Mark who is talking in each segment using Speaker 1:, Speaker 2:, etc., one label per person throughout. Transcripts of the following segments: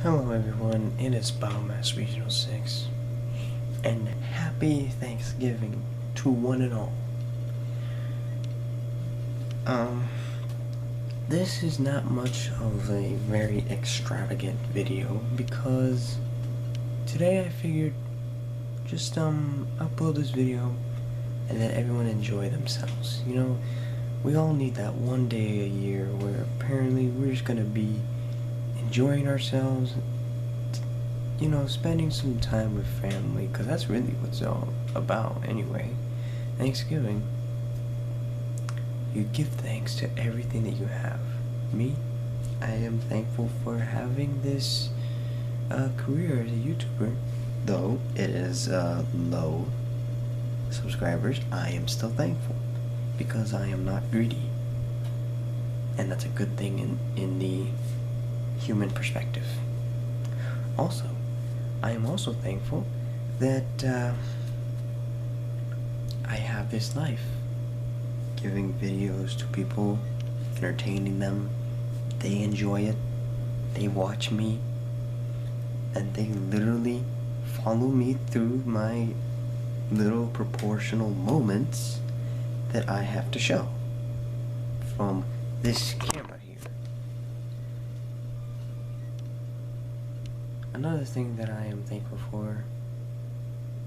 Speaker 1: Hello everyone, it is BioMass Regional 6, and happy Thanksgiving to one and all. This is not much of a very extravagant video because today I figured just upload this video and let everyone enjoy themselves. You know, we all need that one day a year where apparently we're just gonna be enjoying ourselves, you know, spending some time with family, because that's really what it's all about anyway. Thanksgiving, you give thanks to everything that you have. Me, I am thankful for having this career as a YouTuber. Though it is low subscribers, I am still thankful because I am not greedy, and that's a good thing in the human perspective. Also, I am also thankful that I have this life, giving videos to people, entertaining them. They enjoy it, they watch me, and they literally follow me through my little proportional moments that I have to show from this camera here. Another thing that I am thankful for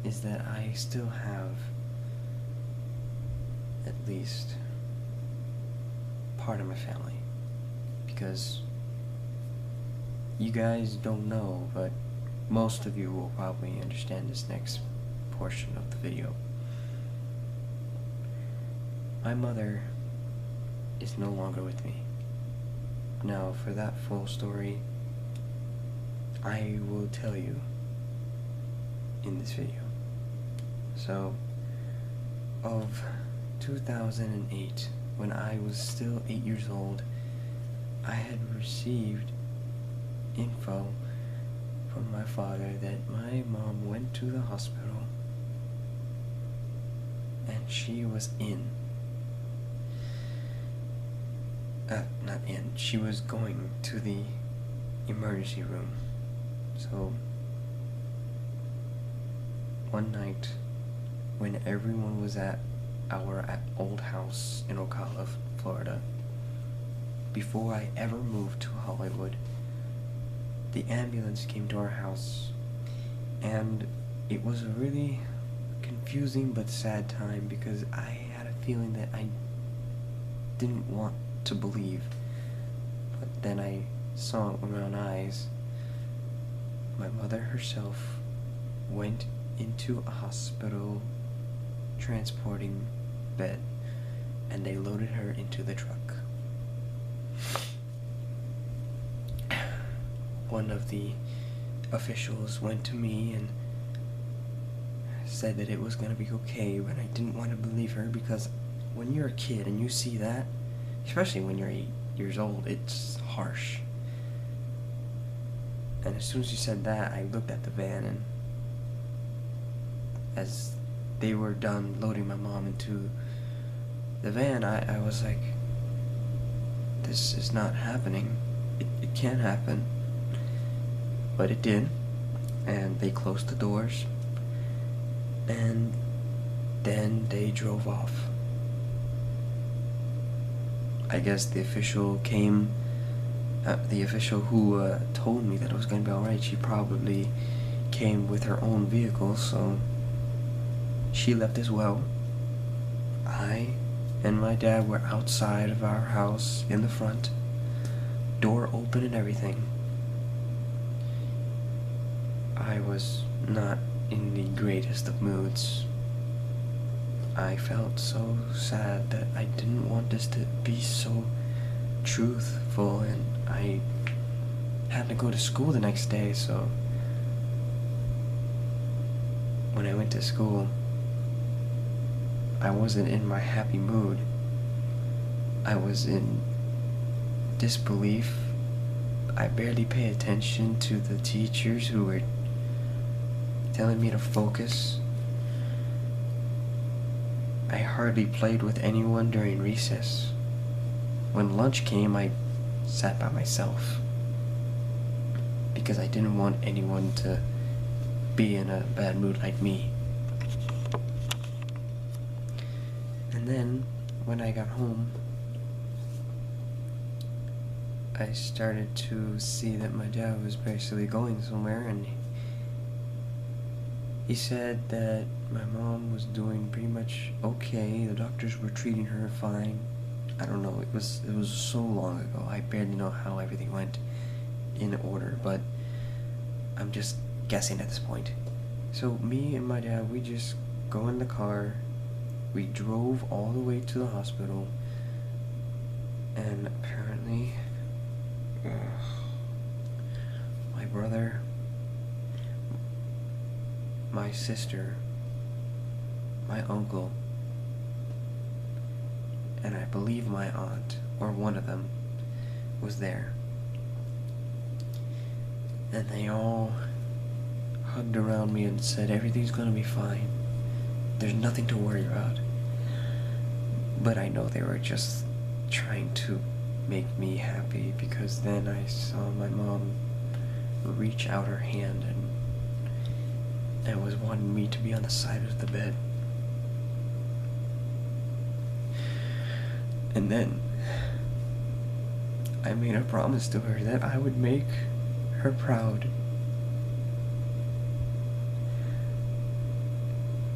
Speaker 1: is that I still have at least part of my family, because you guys don't know, but most of you will probably understand this next portion of the video. My mother is no longer with me. Now, for that full story, I will tell you in this video. So, of 2008, when I was still 8 years old, I had received info from my father that my mom went to the hospital and she was she was going to the emergency room. So, one night, when everyone was at our old house in Ocala, Florida, before I ever moved to Hollywood, the ambulance came to our house, and it was a really confusing but sad time because I had a feeling that I didn't want to believe, but then I saw it with my own eyes. My mother herself went into a hospital transporting bed, and they loaded her into the truck. One of the officials went to me and said that it was going to be okay, but I didn't want to believe her because when you're a kid and you see that, especially when you're 8 years old, it's harsh. And as soon as she said that, I looked at the van, and as they were done loading my mom into the van, I was like, this is not happening. It can't happen. But it did, and they closed the doors, and then they drove off. I guess the official came, the official who told me that it was going to be alright, she probably came with her own vehicle, so she left as well. I and my dad were outside of our house in the front, door open and everything. I was not in the greatest of moods. I felt so sad that I didn't want this to be so truthful, and I had to go to school the next day, so when I went to school, I wasn't in my happy mood. I was in disbelief. I barely paid attention to the teachers who were telling me to focus. I hardly played with anyone during recess. When lunch came, I sat by myself. because I didn't want anyone to be in a bad mood like me. And then, when I got home, I started to see that my dad was basically going somewhere, and he said that my mom was doing pretty much okay. The doctors were treating her fine. I don't know, it was so long ago. I barely know how everything went in order, but I'm just guessing at this point. So me and my dad, we just go in the car. We drove all the way to the hospital, and apparently my brother, my sister, my uncle, and I believe my aunt, or one of them, was there. And they all hugged around me and said, everything's gonna be fine. There's nothing to worry about. But I know they were just trying to make me happy, because then I saw my mom reach out her hand and was wanting me to be on the side of the bed. And then I made a promise to her that I would make her proud.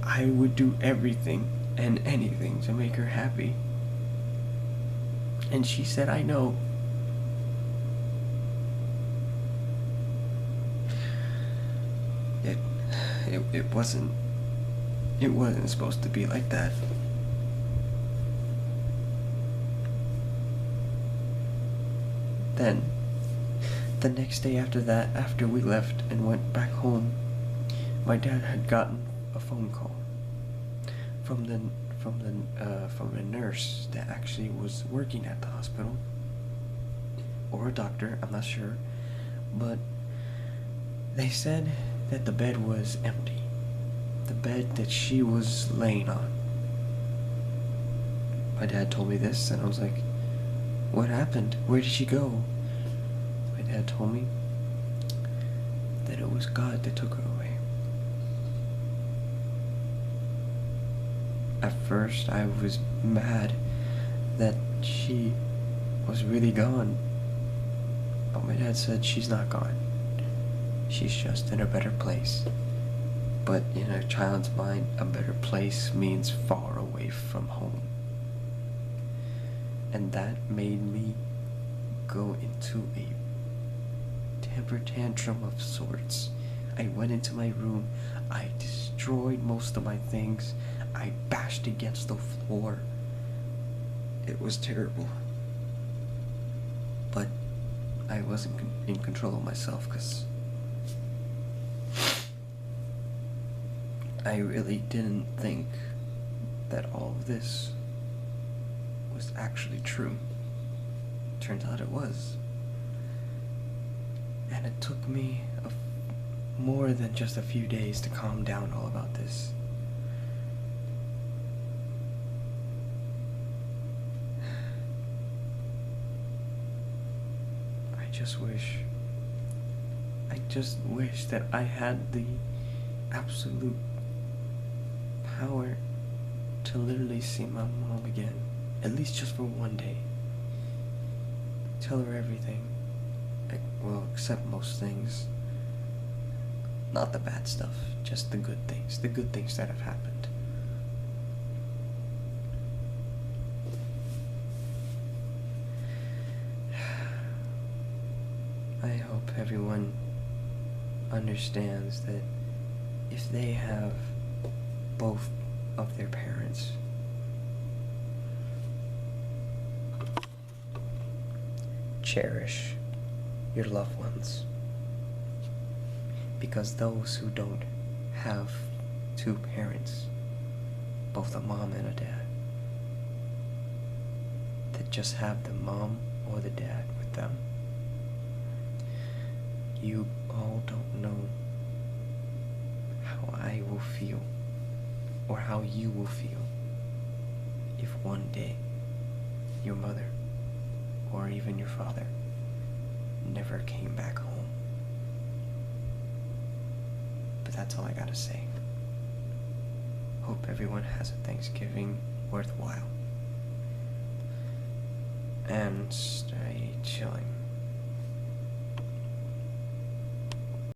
Speaker 1: I would do everything and anything to make her happy. And she said, I know. It wasn't supposed to be like that. Then, the next day after that, after we left and went back home, my dad had gotten a phone call from the nurse that actually was working at the hospital, or a doctor, I'm not sure, but they said that the bed was empty, the bed that she was laying on. My dad told me this, and I was like, what happened? Where did she go? My dad told me that it was God that took her away. At first, I was mad that she was really gone. But my dad said she's not gone. She's just in a better place. But in a child's mind, a better place means far away from home. And that made me go into a temper tantrum of sorts. I went into my room. I destroyed most of my things. I bashed against the floor. It was terrible. But I wasn't in control of myself, because I really didn't think that all of this was actually true. Turns out it was. And it took me more than just a few days to calm down all about this. I just wish that I had the absolute power to literally see my mom again, at least just for one day. Tell her everything. Well, except most things. Not the bad stuff, just the good things that have happened. I hope everyone understands that if they have both of their parents, cherish your loved ones. Because those who don't have two parents, both a mom and a dad, that just have the mom or the dad with them, you all don't know how I will feel, or how you will feel, if one day your mother, or even your father, never came back home. that's all I gotta say. Hope everyone has a Thanksgiving worthwhile. And stay chilling.